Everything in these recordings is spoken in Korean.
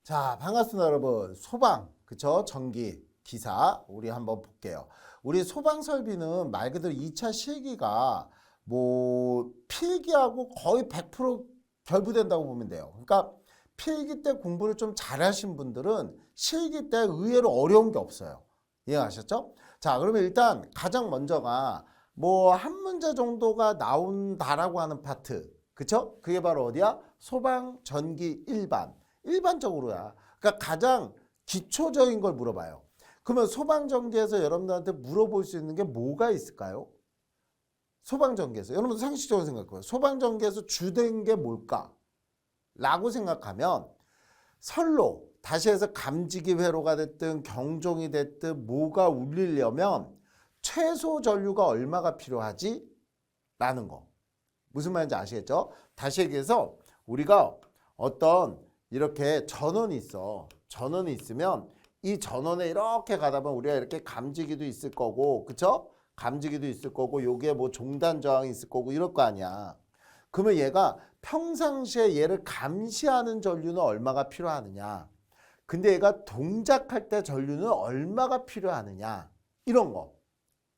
자, 반갑습니다, 여러분. 소방, 그쵸? 전기, 기사, 우리 한번 볼게요. 우리 소방 설비는 말 그대로 2차 실기가 필기하고 거의 100% 결부된다고 보면 돼요. 그러니까 필기 때 공부를 좀 잘하신 분들은 실기 때 의외로 어려운 게 없어요. 이해하셨죠? 자, 그러면 일단 가장 먼저가 한 문제 정도가 나온다라고 하는 파트. 그쵸? 그게 바로 어디야? 소방, 전기, 일반적으로야. 그러니까 가장 기초적인 걸 물어봐요. 그러면 소방전기에서 여러분들한테 물어볼 수 있는 게 뭐가 있을까요? 소방전기에서. 여러분들 상식적으로 생각해요. 소방전기에서 주된 게 뭘까? 라고 생각하면 선로, 다시 해서 감지기 회로가 됐든 경종이 됐든 뭐가 울리려면 최소 전류가 얼마가 필요하지? 라는 거. 무슨 말인지 아시겠죠? 다시 얘기해서 우리가 어떤 이렇게 전원이 있어. 전원이 있으면 이 전원에 이렇게 가다 보면 우리가 이렇게 감지기도 있을 거고, 그쵸? 감지기도 있을 거고, 여기에 종단 저항이 있을 거고, 이럴 거 아니야. 그러면 얘가 평상시에 얘를 감시하는 전류는 얼마가 필요하느냐. 근데 얘가 동작할 때 전류는 얼마가 필요하느냐. 이런 거.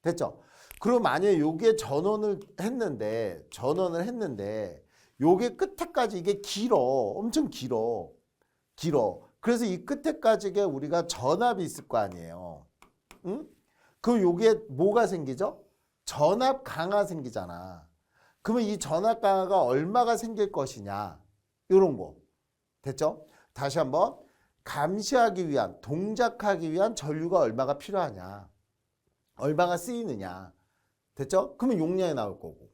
됐죠? 그리고 만약에 여기에 전원을 했는데, 요게 끝에까지 이게 길어. 엄청 길어. 그래서 이 끝에까지 우리가 전압이 있을 거 아니에요. 응? 그럼 여기에 뭐가 생기죠? 전압 강화 생기잖아. 그러면 이 전압 강화가 얼마가 생길 것이냐. 이런 거. 됐죠? 다시 한번. 감시하기 위한, 동작하기 위한 전류가 얼마가 필요하냐. 얼마가 쓰이느냐. 됐죠? 그러면 용량이 나올 거고.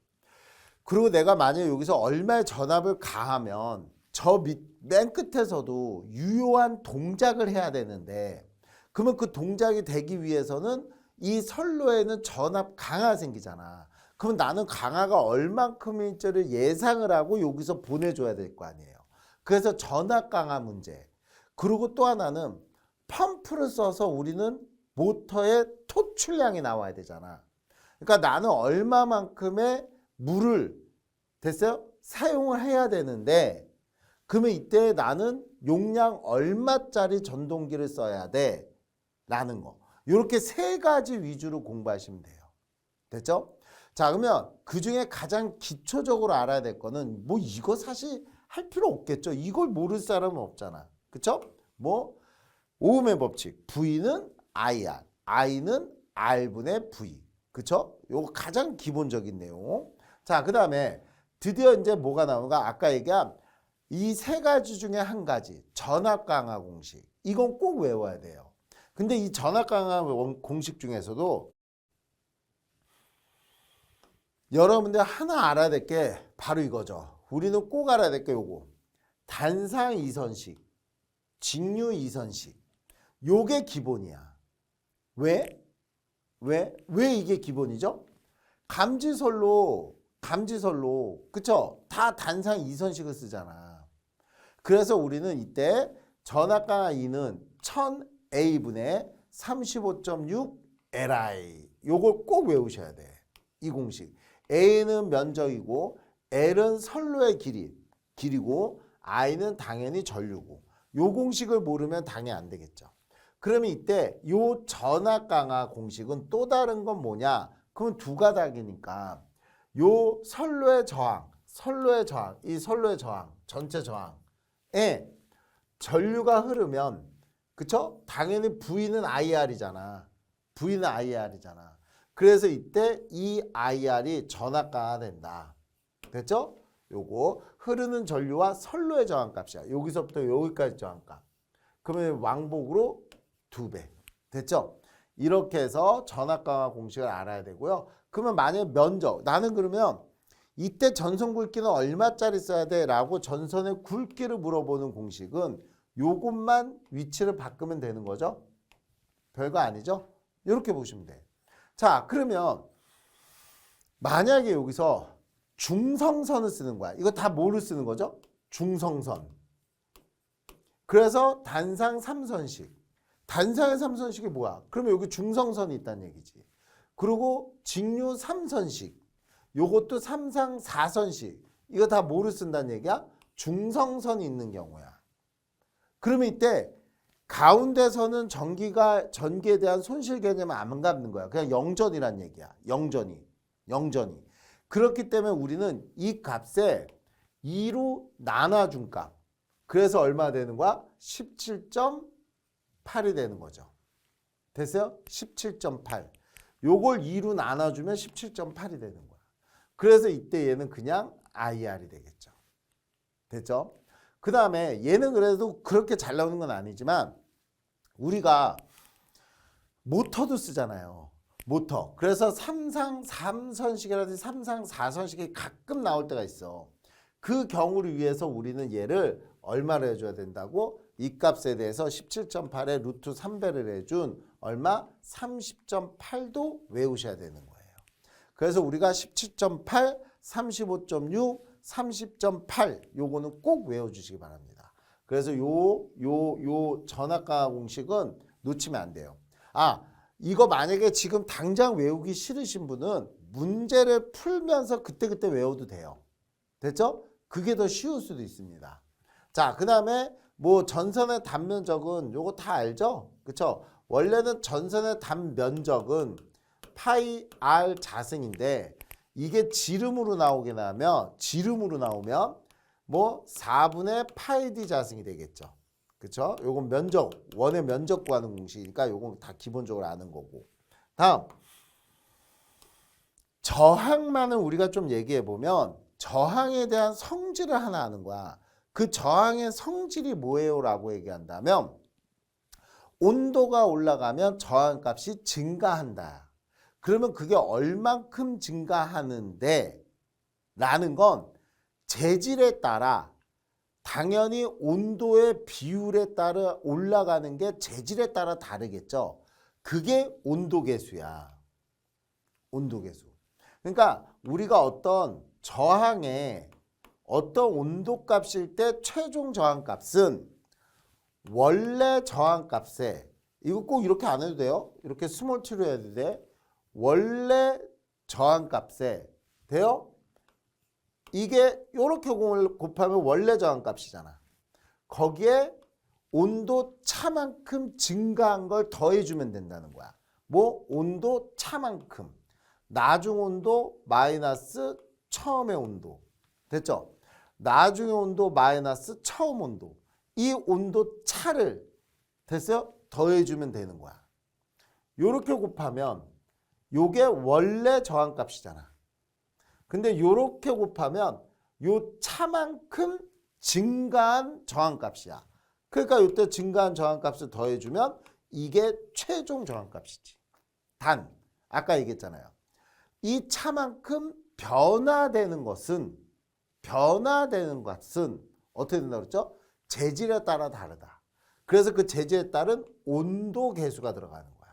그리고 내가 만약에 여기서 얼마의 전압을 가하면 저 맨 끝에서도 유효한 동작을 해야 되는데, 그러면 그 동작이 되기 위해서는 이 선로에는 전압 강화 생기잖아. 그럼 나는 강화가 얼만큼일지를 예상을 하고 여기서 보내줘야 될 거 아니에요. 그래서 전압 강화 문제. 그리고 또 하나는 펌프를 써서 우리는 모터의 토출량이 나와야 되잖아. 그러니까 나는 얼마만큼의 물을 됐어요? 사용을 해야 되는데, 그러면 이때 나는 용량 얼마짜리 전동기를 써야 돼? 라는 거. 이렇게 세 가지 위주로 공부하시면 돼요. 됐죠? 자, 그러면 그 중에 가장 기초적으로 알아야 될 거는 이거 사실 할 필요 없겠죠. 이걸 모를 사람은 없잖아. 그쵸? 오음의 법칙. V는 IR, I는 R분의 V. 그쵸? 요거 가장 기본적인 내용. 자, 그 다음에 드디어 이제 뭐가 나오는가? 아까 얘기한 이 세 가지 중에 한 가지, 전압 강화 공식. 이건 꼭 외워야 돼요. 근데 이 전압 강화 공식 중에서도 여러분들 하나 알아야 될 게 바로 이거죠. 우리는 꼭 알아야 될 게 요거. 단상 이선식, 직류 이선식. 요게 기본이야. 왜 이게 기본이죠? 감지선로, 그쵸? 다 단상 이선식을 쓰잖아. 그래서 우리는 이때 전압 강화 E는 1000A분의 35.6 Li. 요걸 꼭 외우셔야 돼. 이 공식. A는 면적이고 L은 선로의 길이고 I는 당연히 전류고. 요 공식을 모르면 당연히 안 되겠죠. 그러면 이때 요 전압 강화 공식은 또 다른 건 뭐냐? 그건 두 가닥이니까 요 선로의 저항, 이 선로의 저항, 전체 저항에 전류가 흐르면, 그쵸? 당연히 V는 IR이잖아. 그래서 이때 이 IR이 전압 강화된다. 됐죠? 요거 흐르는 전류와 선로의 저항값이야. 여기서부터 여기까지 저항값. 그러면 왕복으로 2배. 됐죠? 이렇게 해서 전압 강화 공식을 알아야 되고요. 그러면 만약에 면적, 나는 그러면 이때 전선 굵기는 얼마짜리 써야 돼? 라고 전선의 굵기를 물어보는 공식은 요것만 위치를 바꾸면 되는 거죠. 별거 아니죠? 이렇게 보시면 돼. 자, 그러면 만약에 여기서 중성선을 쓰는 거야. 이거 다 뭐를 쓰는 거죠? 중성선. 그래서 단상 3선식. 단상의 3선식이 뭐야? 그러면 여기 중성선이 있다는 얘기지. 그리고 직류 3선식. 요것도 3상 4선식. 이거 다 뭐를 쓴다는 얘기야? 중성선이 있는 경우야. 그러면 이때 가운데서는 전기에 대한 손실 개념을 안 갖는 거야. 그냥 영전이란 얘기야. 영전이. 그렇기 때문에 우리는 이 값에 2로 나눠준 값. 그래서 얼마 되는 거야? 17.8이 되는 거죠. 됐어요? 17.8. 요걸 2로 나눠주면 17.8이 되는 거야. 그래서 이때 얘는 그냥 IR이 되겠죠. 됐죠? 그 다음에 얘는 그래도 그렇게 잘 나오는 건 아니지만 우리가 모터도 쓰잖아요. 모터. 그래서 3선식이라든지 4선식이 가끔 나올 때가 있어. 그 경우를 위해서 우리는 얘를 얼마를 해줘야 된다고? 이 값에 대해서 17.8에 루트 3배를 해준 얼마? 30.8도 외우셔야 되는 거예요. 그래서 우리가 17.8, 35.6, 30.8 요거는 꼭 외워주시기 바랍니다. 그래서 요 전압과 공식은 놓치면 안 돼요. 이거 만약에 지금 당장 외우기 싫으신 분은 문제를 풀면서 그때그때 외워도 돼요. 됐죠? 그게 더 쉬울 수도 있습니다. 자, 그 다음에 뭐 전선의 단면적은 요거 다 알죠? 그쵸? 원래는 전선의 단면적은 파이 R 자승인데 이게 지름으로 나오면 뭐 4분의 파이 D 자승이 되겠죠. 그쵸? 요건 면적, 원의 면적 구하는 공식이니까 요건 다 기본적으로 아는 거고. 다음 저항만은 우리가 좀 얘기해 보면 저항에 대한 성질을 하나 아는 거야. 그 저항의 성질이 뭐예요? 라고 얘기한다면 온도가 올라가면 저항값이 증가한다. 그러면 그게 얼만큼 증가하는데 라는 건 재질에 따라 당연히 온도의 비율에 따라 올라가는 게 재질에 따라 다르겠죠. 그게 온도계수야. 온도계수. 그러니까 우리가 어떤 저항에 어떤 온도값일 때 최종 저항값은 원래 저항값에 이거 꼭 이렇게 안 해도 돼요. 이렇게 스몰 t로 해야 돼. 원래 저항값에 돼요? 이게 이렇게 곱하면 원래 저항값이잖아. 거기에 온도 차만큼 증가한 걸 더해주면 된다는 거야. 뭐 온도 차만큼. 나중 온도 마이너스 처음의 온도. 됐죠? 나중의 온도 마이너스 처음 온도. 이 온도 차를 됐어요? 더해주면 되는 거야. 요렇게 곱하면 요게 원래 저항값이잖아. 근데 요렇게 곱하면 요 차만큼 증가한 저항값이야. 그러니까 요때 증가한 저항값을 더해주면 이게 최종 저항값이지. 단, 아까 얘기했잖아요. 이 차만큼 변화되는 것은 어떻게 된다고 그랬죠? 재질에 따라 다르다. 그래서 그 재질에 따른 온도 계수가 들어가는 거야.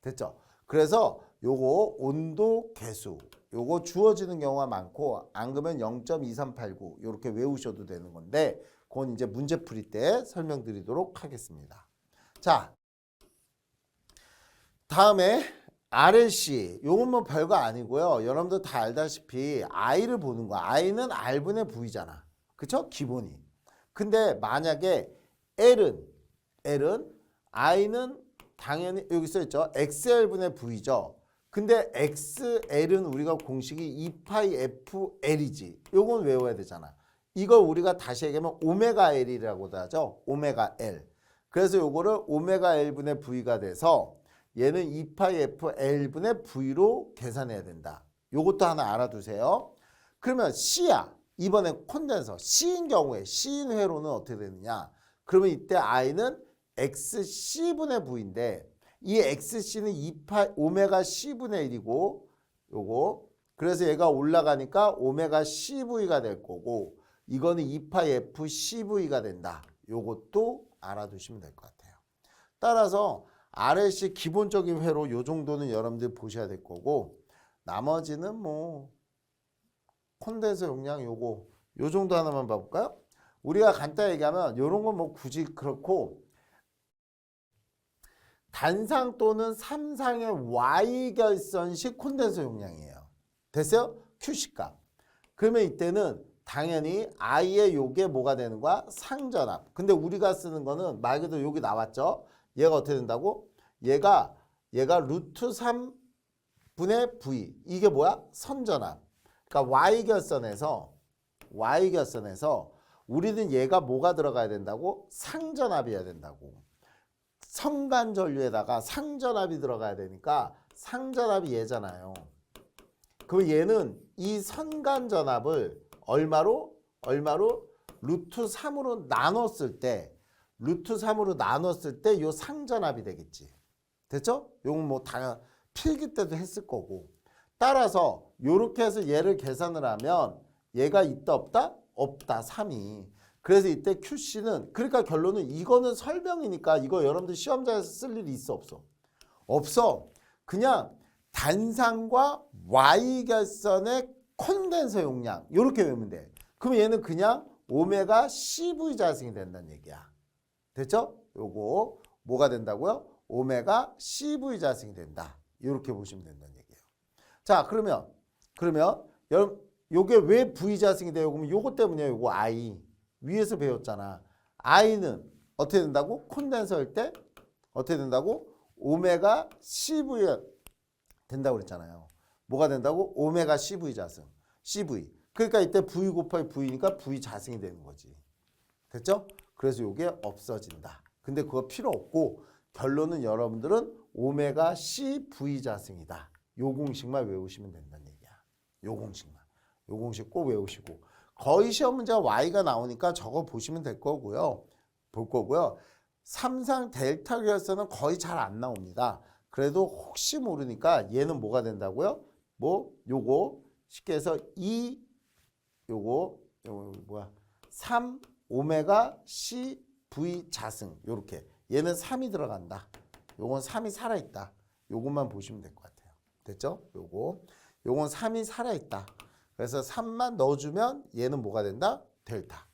됐죠? 그래서 요거 온도 계수 요거 주어지는 경우가 많고 안 그러면 0.2389 이렇게 외우셔도 되는 건데 그건 이제 문제 풀이 때 설명드리도록 하겠습니다. 자, 다음에 RLC 요건 뭐 별거 아니고요. 여러분들 다 알다시피 I를 보는 거야. I는 R분의 V잖아. 그쵸? 기본이. 근데 만약에 L은 I는 당연히 여기 써있죠. XL분의 V죠. 근데 XL은 우리가 공식이 2파이 FL이지. 요건 외워야 되잖아. 이걸 우리가 다시 얘기하면 오메가 L이라고도 하죠. 오메가 L. 그래서 요거를 오메가 L분의 V가 돼서 얘는 2파이 FL분의 V로 계산해야 된다. 요것도 하나 알아두세요. 그러면 C야. 이번에 콘덴서. C인 경우에 C인 회로는 어떻게 되느냐. 그러면 이때 I는 XC분의 V인데 이 XC는 2파이 오메가 C분의 1이고 요거 그래서 얘가 올라가니까 오메가 CV가 될 거고 이거는 2파이 FCV가 된다. 요것도 알아두시면 될 것 같아요. 따라서 RLC 기본적인 회로 요 정도는 여러분들 보셔야 될 거고 나머지는 뭐 콘덴서 용량 요거 요 정도 하나만 봐볼까요? 우리가 간단히 얘기하면 요런 건 뭐 굳이 그렇고 단상 또는 삼상의 Y결선식 콘덴서 용량이에요. 됐어요? Q식값. 그러면 이때는 당연히 i의 요게 뭐가 되는 거야? 상전압. 근데 우리가 쓰는 거는 말 그대로 여기 나왔죠? 얘가 어떻게 된다고? 얘가 루트 3분의 v. 이게 뭐야? 선전압. 그러니까 y결선에서 우리는 얘가 뭐가 들어가야 된다고? 상전압이어야 된다고. 성간전류에다가 상전압이 들어가야 되니까 상전압이 얘잖아요. 그럼 얘는 이 선간전압을 얼마로 루트 3으로 나눴을 때 요 상전압이 되겠지. 됐죠? 요건 뭐 다 필기 때도 했을 거고. 따라서 요렇게 해서 얘를 계산을 하면 얘가 있다 없다? 없다. 3이. 그래서 이때 QC는 그러니까 결론은 이거는 설명이니까 이거 여러분들 시험장에서 쓸 일이 있어 없어? 없어. 그냥 단상과 Y결선의 콘덴서 용량 이렇게 외우면 돼. 그럼 얘는 그냥 오메가 CV 자승이 된다는 얘기야. 됐죠? 요거 뭐가 된다고요? 오메가 CV 자승이 된다. 이렇게 보시면 된다는 얘기예요. 자, 그러면 여러분 요게 왜 V 자승이 돼요? 그러면 요거 때문이에요. 요거 I. 위에서 배웠잖아. I는 어떻게 된다고? 콘덴서일 때 어떻게 된다고? 오메가 CV 된다고 그랬잖아요. 뭐가 된다고? 오메가 CV 자승. CV. 그러니까 이때 V 곱하기 V니까 V 자승이 되는 거지. 됐죠? 그래서 이게 없어진다. 근데 그거 필요 없고 결론은 여러분들은 오메가 CV 자승이다. 요 공식만 외우시면 된다는 얘기야. 요 공식만. 요 공식 꼭 외우시고 거의 시험 문제가 Y가 나오니까 저거 보시면 될 거고요. 볼 거고요. 3상 델타 결선은 거의 잘 안 나옵니다. 그래도 혹시 모르니까 얘는 뭐가 된다고요? 뭐 요거 쉽게 해서 3 오메가 CV 자승 요렇게 얘는 3이 들어간다. 요건 3이 살아있다. 요것만 보시면 될 것 같아요. 됐죠? 요건 3이 살아있다. 그래서 3만 넣어주면 얘는 뭐가 된다? 델타.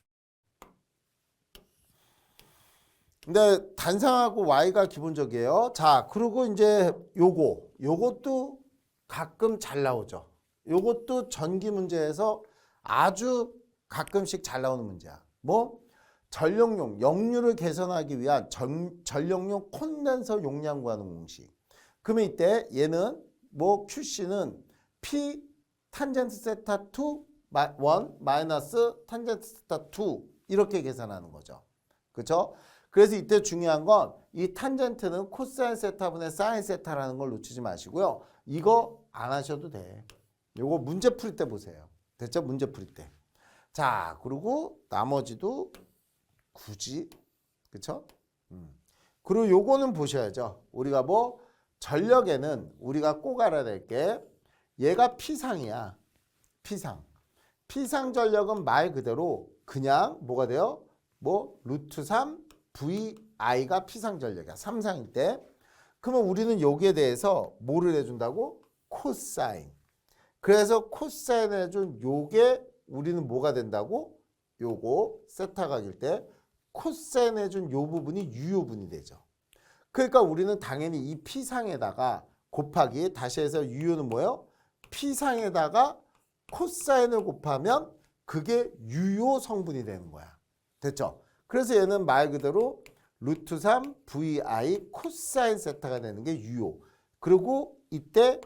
근데 단상하고 Y가 기본적이에요. 자, 그리고 이제 요것도 가끔 잘 나오죠. 요것도 전기 문제에서 아주 가끔씩 잘 나오는 문제야. 뭐? 전력용, 역류를 개선하기 위한 전력용 콘덴서 용량 구하는 공식. 그러면 이때 얘는 뭐 QC는 P 탄젠트 세타 2 1 마이너스 탄젠트 세타 2 이렇게 계산하는 거죠. 그렇죠? 그래서 이때 중요한 건 이 탄젠트는 코사인 세타분의 사인 세타라는 걸 놓치지 마시고요. 이거 안 하셔도 돼. 요거 문제 풀 때 보세요. 됐죠? 문제 풀 때. 자, 그리고 나머지도 굳이 그렇죠? 그리고 요거는 보셔야죠. 우리가 뭐 전력에는 우리가 꼭 알아야 될 게 얘가 P상이야. P상 전력은 말 그대로 그냥 뭐가 돼요? 뭐 루트 3 VI가 P상 전력이야. 3상일 때. 그러면 우리는 여기에 대해서 뭐를 해준다고? 코사인. 그래서 코사인 해준 요게 우리는 뭐가 된다고? 요거 세타 각일 때 코사인 해준 요 부분이 유효분이 되죠. 그러니까 우리는 당연히 이 P상에다가 곱하기 다시 해서 유효는 뭐예요? P상에다가 코사인을 곱하면 그게 유효 성분이 되는 거야. 됐죠? 그래서 얘는 말 그대로 루트 3 VI 코사인 세타가 되는 게 유효. 그리고 이때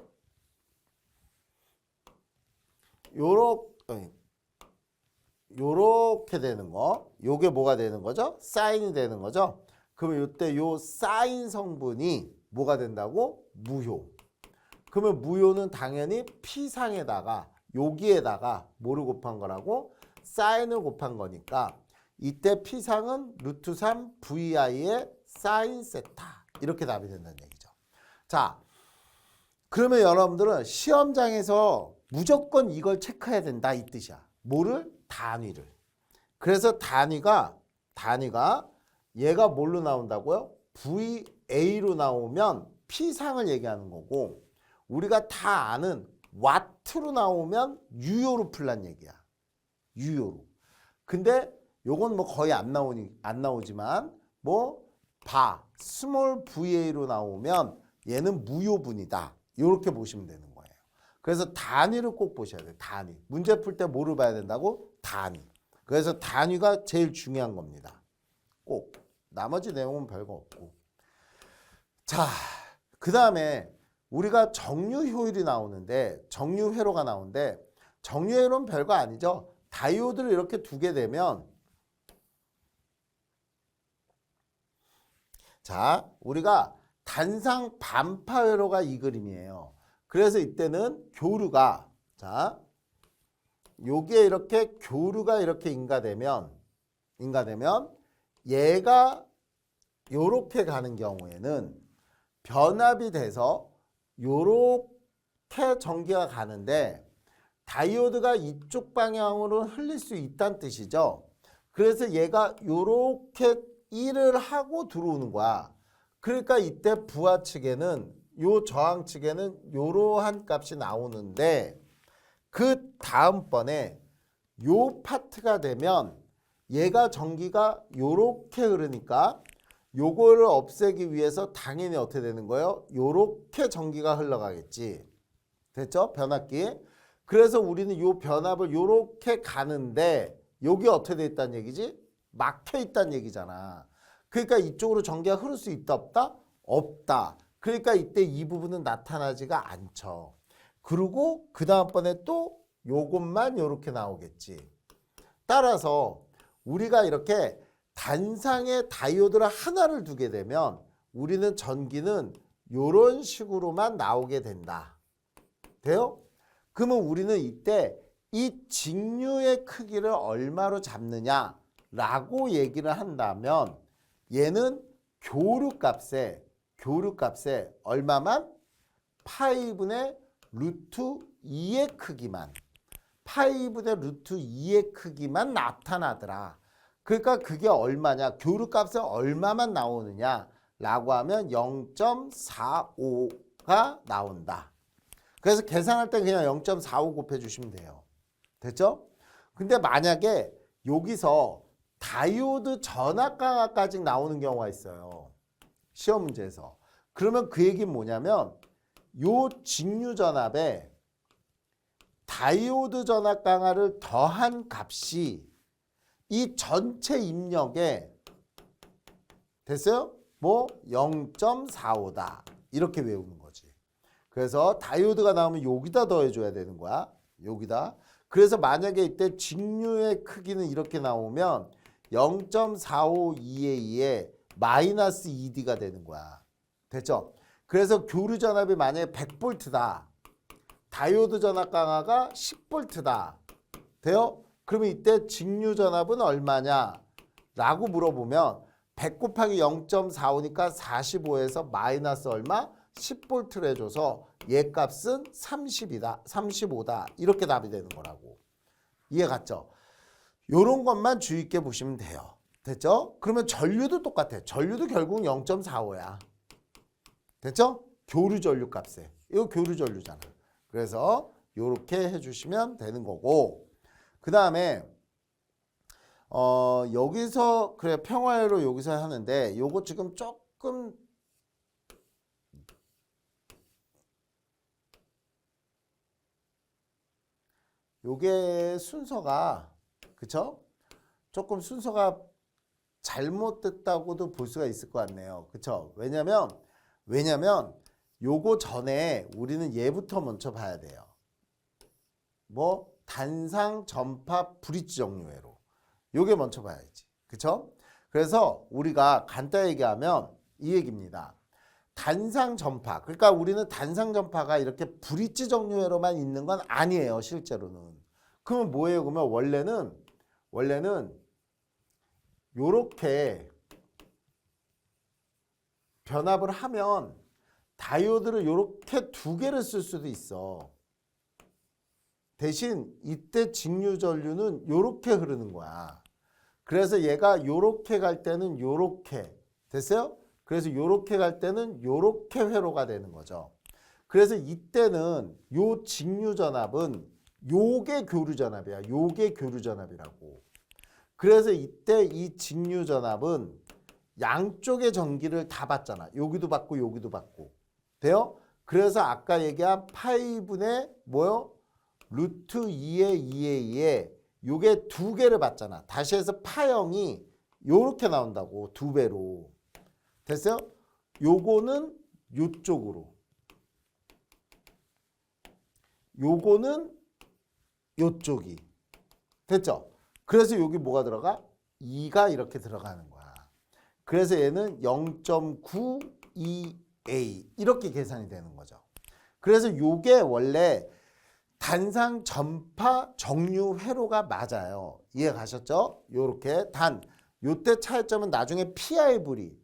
요렇게 되는 거. 요게 뭐가 되는 거죠? 사인이 되는 거죠? 그러면 이때 요 사인 성분이 뭐가 된다고? 무효. 그러면 무효는 당연히 P상에다가 여기에다가 뭐를 곱한 거라고? 사인을 곱한 거니까 이때 P상은 루트 3 VI의 사인 세타 이렇게 답이 된다는 얘기죠. 자, 그러면 여러분들은 시험장에서 무조건 이걸 체크해야 된다 이 뜻이야. 뭐를? 단위를. 그래서 단위가 얘가 뭘로 나온다고요? VA로 나오면 P상을 얘기하는 거고 우리가 다 아는 와트로 나오면 유효로 풀란 얘기야. 유효로. 근데 요건 뭐 거의 안 나오지만 뭐 스몰 VA로 나오면 얘는 무효분이다. 이렇게 보시면 되는 거예요. 그래서 단위를 꼭 보셔야 돼요. 단위. 문제 풀 때 뭐를 봐야 된다고? 단위. 그래서 단위가 제일 중요한 겁니다. 꼭. 나머지 내용은 별거 없고. 자, 그 다음에 우리가 정류 효율이 나오는데 정류 회로가 나오는데 정류 회로는 별거 아니죠. 다이오드를 이렇게 두게 되면 자, 우리가 단상 반파 회로가 이 그림이에요. 그래서 이때는 교류가 자, 요게 이렇게 교류가 이렇게 인가되면 얘가 요렇게 가는 경우에는 변압이 돼서 요렇게 전기가 가는데 다이오드가 이쪽 방향으로 흘릴 수 있다는 뜻이죠. 그래서 얘가 요렇게 일을 하고 들어오는 거야. 그러니까 이때 부하 측에는 요 저항 측에는 요러한 값이 나오는데 그 다음번에 요 파트가 되면 얘가 전기가 요렇게 흐르니까 요거를 없애기 위해서 당연히 어떻게 되는 거예요? 요렇게 전기가 흘러가겠지. 됐죠? 변압기. 그래서 우리는 요 변압을 요렇게 가는데 여기 어떻게 돼 있다는 얘기지? 막혀 있다는 얘기잖아. 그러니까 이쪽으로 전기가 흐를 수 있다 없다? 없다. 그러니까 이때 이 부분은 나타나지가 않죠. 그리고 그 다음번에 또 요것만 요렇게 나오겠지. 따라서 우리가 이렇게 단상의 다이오드를 하나를 두게 되면 우리는 전기는 요런 식으로만 나오게 된다. 돼요? 그러면 우리는 이때 이 직류의 크기를 얼마로 잡느냐라고 얘기를 한다면 얘는 교류값에 얼마만? 파이분의 루트 2의 크기만 파이분의 루트 2의 크기만 나타나더라. 그러니까 그게 얼마냐? 교류값에 얼마만 나오느냐 라고 하면 0.45가 나온다. 그래서 계산할 때 그냥 0.45 곱해주시면 돼요. 됐죠? 근데 만약에 여기서 다이오드 전압 강화까지 나오는 경우가 있어요. 시험 문제에서. 그러면 그 얘기는 뭐냐면 요 직류 전압에 다이오드 전압 강화를 더한 값이 이 전체 입력에 됐어요? 뭐 0.45다. 이렇게 외우는 거지. 그래서 다이오드가 나오면 여기다 더해줘야 되는 거야. 여기다. 그래서 만약에 이때 직류의 크기는 이렇게 나오면 0.452의 2에 마이너스 2D가 되는 거야. 됐죠? 그래서 교류 전압이 만약에 100V다. 다이오드 전압 강화가 10V다. 돼요? 그러면 이때 직류 전압은 얼마냐? 라고 물어보면 100 곱하기 0.45니까 45에서 마이너스 얼마? 10V를 해줘서 얘 값은 30이다. 35다. 이렇게 답이 되는 거라고. 이해 갔죠? 요런 것만 주의 있게 보시면 돼요. 됐죠? 그러면 전류도 똑같아. 전류도 결국 0.45야. 됐죠? 교류 전류 값에. 이거 교류 전류잖아. 그래서 요렇게 해주시면 되는 거고 그 다음에 여기서 그래 평화회로 여기서 하는데 요거 지금 조금 요게 순서가 그쵸? 조금 순서가 잘못됐다고도 볼 수가 있을 것 같네요. 그쵸? 왜냐면 요거 전에 우리는 얘부터 먼저 봐야 돼요. 뭐 단상 전파 브릿지 정류회로 요게 먼저 봐야지. 그쵸? 그래서 우리가 간단히 얘기하면 이 얘기입니다. 단상 전파. 그러니까 우리는 단상 전파가 이렇게 브릿지 정류회로만 있는 건 아니에요. 실제로는. 그러면 뭐예요? 그러면 원래는 요렇게 변압을 하면 다이오드를 요렇게 두 개를 쓸 수도 있어. 대신 이때 직류 전류는 요렇게 흐르는 거야. 그래서 얘가 요렇게 갈 때는 요렇게 됐어요? 그래서 요렇게 갈 때는 요렇게 회로가 되는 거죠. 그래서 이때는 요 직류 전압은 요게 교류 전압이야. 요게 교류 전압이라고. 그래서 이때 이 직류 전압은 양쪽의 전기를 다 받잖아. 여기도 받고 여기도 받고. 돼요? 그래서 아까 얘기한 파이분의 뭐요? 루트 2의 2의 2에 요게 두 개를 받잖아. 다시 해서 파형이 요렇게 나온다고. 두 배로. 됐어요? 요거는 요쪽으로. 요거는 요쪽이. 됐죠? 그래서 여기 뭐가 들어가? 2가 이렇게 들어가는 거야. 그래서 얘는 0.92A 이렇게 계산이 되는 거죠. 그래서 요게 원래 단상 전파 정류 회로가 맞아요. 이해 가셨죠? 요렇게 단 요때 차이점은 나중에 PIV,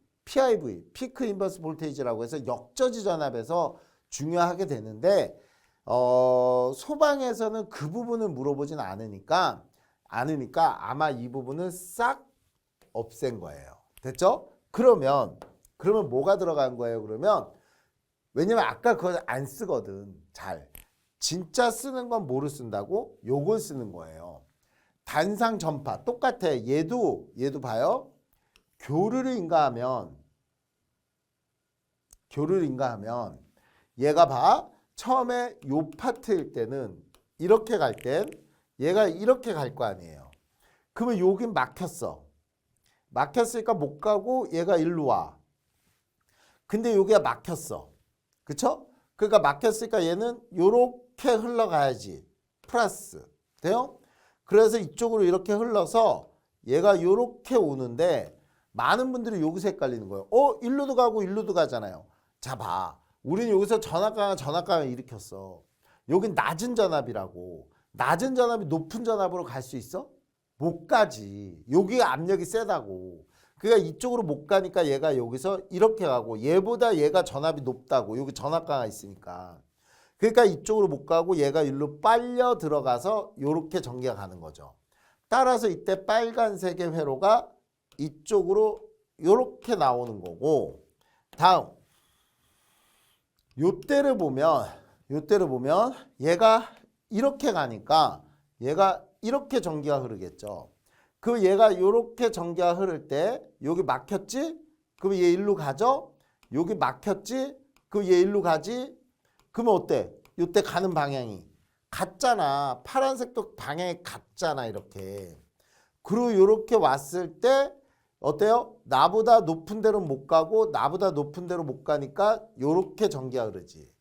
피크 인버스 볼테이지라고 해서 역저지 전압에서 중요하게 되는데 소방에서는 그 부분을 물어보진 않으니까 아마 이 부분은 싹 없앤 거예요. 됐죠? 그러면 뭐가 들어간 거예요? 그러면 왜냐면 아까 그걸 안 쓰거든. 잘. 진짜 쓰는 건 뭐를 쓴다고? 요걸 쓰는 거예요. 단상 전파 똑같아. 얘도 봐요. 교류를 인가하면 얘가 봐. 처음에 요 파트일 때는 이렇게 갈 땐 얘가 이렇게 갈 거 아니에요. 그러면 여긴 막혔어. 막혔으니까 못 가고 얘가 일로 와. 근데 여기가 막혔어. 그쵸? 그러니까 막혔으니까 얘는 요렇게 흘러가야지. 플러스. 돼요? 그래서 이쪽으로 이렇게 흘러서 얘가 요렇게 오는데 많은 분들이 여기서 헷갈리는 거예요. 일로도 가고 일로도 가잖아요. 자, 봐. 우리는 여기서 전압강을 일으켰어. 여긴 낮은 전압이라고. 낮은 전압이 높은 전압으로 갈 수 있어? 못 가지. 여기 압력이 세다고. 그러니까 이쪽으로 못 가니까 얘가 여기서 이렇게 가고 얘보다 얘가 전압이 높다고. 여기 전압강이 있으니까. 그러니까 이쪽으로 못 가고 얘가 일로 빨려 들어가서 이렇게 전기가 가는 거죠. 따라서 이때 빨간색의 회로가 이쪽으로 이렇게 나오는 거고 다음 요때를 보면 얘가 이렇게 가니까 얘가 이렇게 전기가 흐르겠죠. 그 얘가 이렇게 전기가 흐를 때 여기 막혔지? 그럼 얘 일로 가죠? 여기 막혔지? 그럼 얘 일로 가지? 그러면 어때? 요때 가는 방향이 같잖아. 파란색도 방향이 같잖아. 이렇게. 그리고 이렇게 왔을 때 어때요? 나보다 높은 데로 못 가고 나보다 높은 데로 못 가니까 이렇게 전기가 흐르지.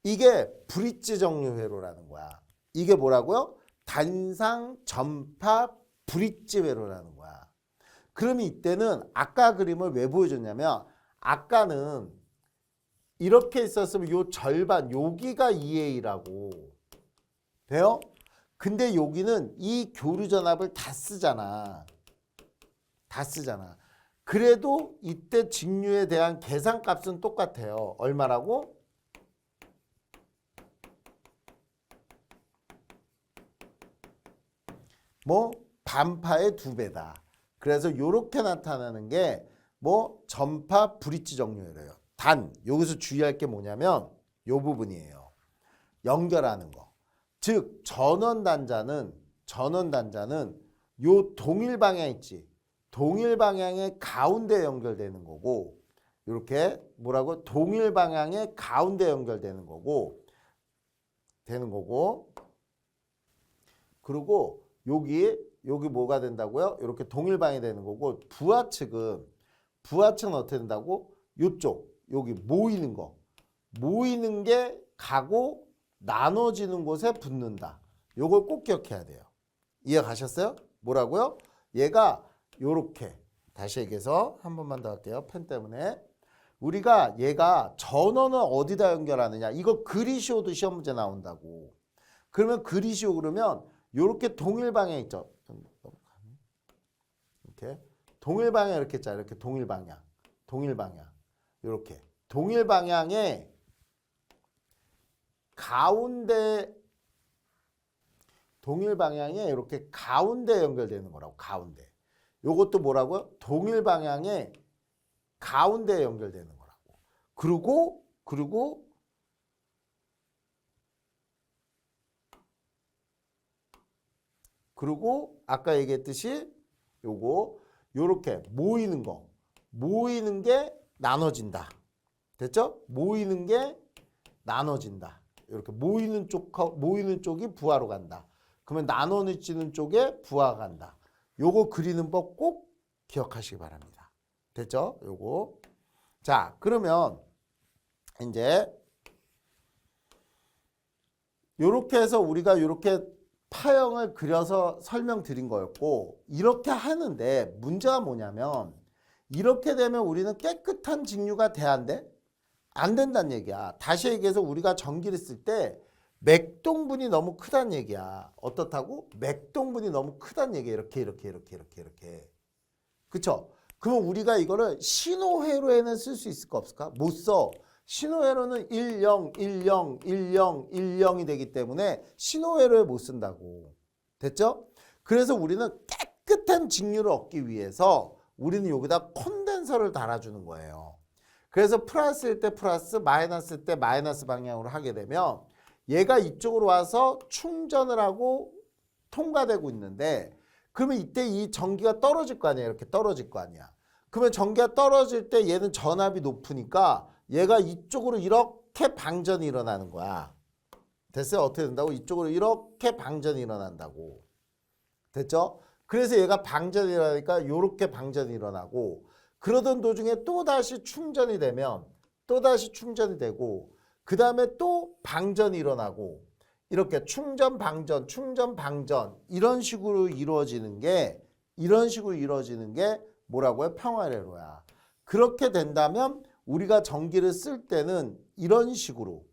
이게 브릿지 정류 회로라는 거야. 이게 뭐라고요? 단상 전파 브릿지 회로라는 거야. 그러면 이때는 아까 그림을 왜 보여줬냐면 아까는 이렇게 있었으면 요 절반 여기가 2A라고 돼요? 근데 여기는 이 교류 전압을 다 쓰잖아. 그래도 이때 직류에 대한 계산값은 똑같아요. 얼마라고? 뭐 반파의 2배다. 그래서 이렇게 나타나는 게 뭐 전파 브릿지 정류회로예요. 단 여기서 주의할 게 뭐냐면 요 부분이에요. 연결하는 거. 즉 전원단자는 요 동일 방향 있지. 동일 방향의 가운데 연결되는 거고 이렇게 뭐라고? 동일 방향의 가운데 연결되는 거고 그리고 여기 뭐가 된다고요? 이렇게 동일 방향이 되는 거고 부하측은 어떻게 된다고? 요쪽 여기 모이는 게 가고 나눠지는 곳에 붙는다. 요걸 꼭 기억해야 돼요. 이해 가셨어요? 뭐라고요? 얘가 요렇게 다시 얘기해서 한 번만 더 할게요. 펜 때문에. 우리가 얘가 전원을 어디다 연결하느냐. 이거 그리시오도 시험 문제 나온다고. 그러면 그리시오 그러면 요렇게 동일 방향 있죠. 이렇게 동일 방향 이렇게 있잖아요. 이렇게 동일 방향. 이렇게 동일 방향에 가운데 동일 방향에 이렇게 가운데 연결되는 거라고. 가운데. 요것도 뭐라고요? 동일 방향에 가운데 연결되는 거라고. 그리고 아까 얘기했듯이 요렇게 모이는 게 나눠진다. 됐죠? 모이는 게 나눠진다. 이렇게 모이는 쪽이 부하로 간다. 그러면 나눠지는 쪽에 부하가 간다. 요거 그리는 법 꼭 기억하시기 바랍니다. 됐죠? 요거. 자, 그러면 이제 요렇게 해서 우리가 요렇게 파형을 그려서 설명드린 거였고, 이렇게 하는데 문제가 뭐냐면 이렇게 되면 우리는 깨끗한 직류가 돼야 안 돼? 안 된다는 얘기야. 다시 얘기해서 우리가 전기를 쓸 때 맥동분이 너무 크다는 얘기야. 어떻다고? 맥동분이 너무 크다는 얘기야. 이렇게. 그쵸? 그러면 우리가 이거를 신호회로에는 쓸 수 있을까 없을까? 못 써. 신호회로는 10, 10, 10, 10이 되기 때문에 신호회로에 못 쓴다고. 됐죠? 그래서 우리는 깨끗한 직류를 얻기 위해서 우리는 여기다 콘덴서를 달아주는 거예요. 그래서 플러스일 때 플러스, 마이너스일 때 마이너스 방향으로 하게 되면 얘가 이쪽으로 와서 충전을 하고 통과되고 있는데, 그러면 이때 이 전기가 떨어질 거 아니야. 이렇게 떨어질 거 아니야. 그러면 전기가 떨어질 때 얘는 전압이 높으니까 얘가 이쪽으로 이렇게 방전이 일어나는 거야. 됐어요? 어떻게 된다고? 이쪽으로 이렇게 방전이 일어난다고. 됐죠? 그래서 얘가 방전이 일어나니까 이렇게 방전이 일어나고, 그러던 도중에 또다시 충전이 되면 또다시 충전이 되고, 그 다음에 또 방전이 일어나고, 이렇게 충전 방전 이런 식으로 이루어지는 게 뭐라고요? 평활회로야. 그렇게 된다면 우리가 전기를 쓸 때는 이런 식으로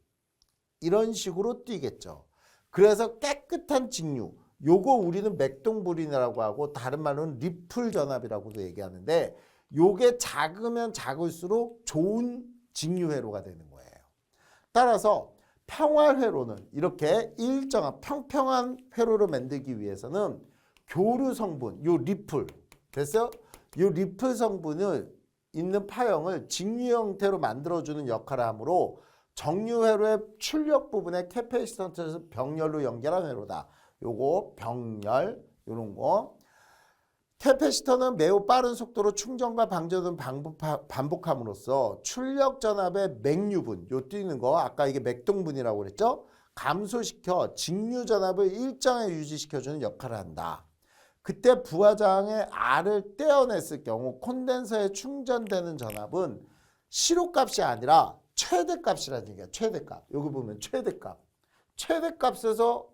뛰겠죠. 그래서 깨끗한 직류, 요거 우리는 맥동불이라고 하고 다른 말로는 리플 전압이라고도 얘기하는데, 요게 작으면 작을수록 좋은 직류회로가 되는 거예요. 따라서 평활회로는 이렇게 일정한 평평한 회로를 만들기 위해서는 교류 성분, 요 리플, 됐어요? 요 리플 성분을 있는 파형을 직류 형태로 만들어주는 역할을 하므로 정류회로의 출력 부분에 캐패시턴트에서 병렬로 연결한 회로다. 요거 병렬, 요런 거. 캐패시터는 매우 빠른 속도로 충전과 방전을 반복함으로써 출력 전압의 맥류분, 요 뛰는 거 아까 이게 맥동분이라고 그랬죠? 감소시켜 직류 전압을 일정에 유지시켜주는 역할을 한다. 그때 부하장의 R을 떼어냈을 경우 콘덴서에 충전되는 전압은 시로값이 아니라 최대값이라는 얘기야. 최대값. 여기 보면 최대값. 최대값에서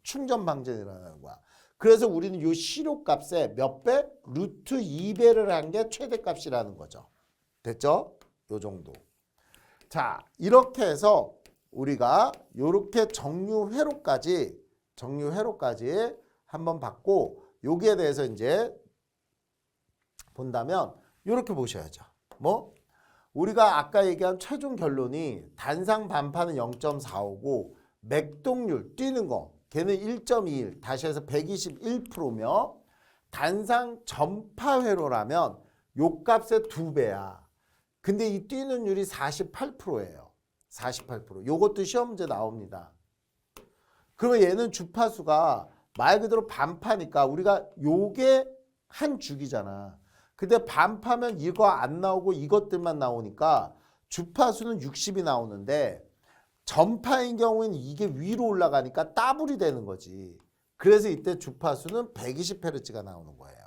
충전 방전이 일어나는 거야. 그래서 우리는 이 시로값에 몇 배? 루트 2배를 한 게 최대값이라는 거죠. 됐죠? 요 정도. 자, 이렇게 해서 우리가 요렇게 정류회로까지 한번 봤고, 여기에 대해서 이제 본다면 요렇게 보셔야죠. 뭐? 우리가 아까 얘기한 최종 결론이 단상 반파는 0.4오고 맥동률 뛰는 거 걔는 1.21 다시 해서 121%며 단상 전파 회로라면 요 값의 2배야. 근데 이 뛰는 율이 48%예요. 48%. 요것도 시험 문제 나옵니다. 그러면 얘는 주파수가 말 그대로 반파니까 우리가 요게 한 주기잖아. 근데 반파면 이거 안 나오고 이것들만 나오니까 주파수는 60이 나오는데 전파인 경우에는 이게 위로 올라가니까 더블이 되는 거지. 그래서 이때 주파수는 120Hz가 나오는 거예요.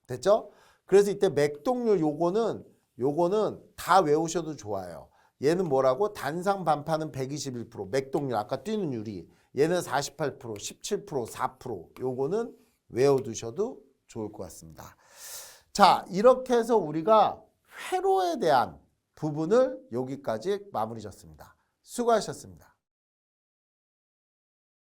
됐죠? 그래서 이때 맥동률 요거는 다 외우셔도 좋아요. 얘는 뭐라고? 단상 반파는 121%, 맥동률 아까 뛰는 율이 얘는 48%, 17%, 4%. 요거는 외워두셔도 좋을 것 같습니다. 자, 이렇게 해서 우리가 회로에 대한 부분을 여기까지 마무리 졌습니다. 수고하셨습니다.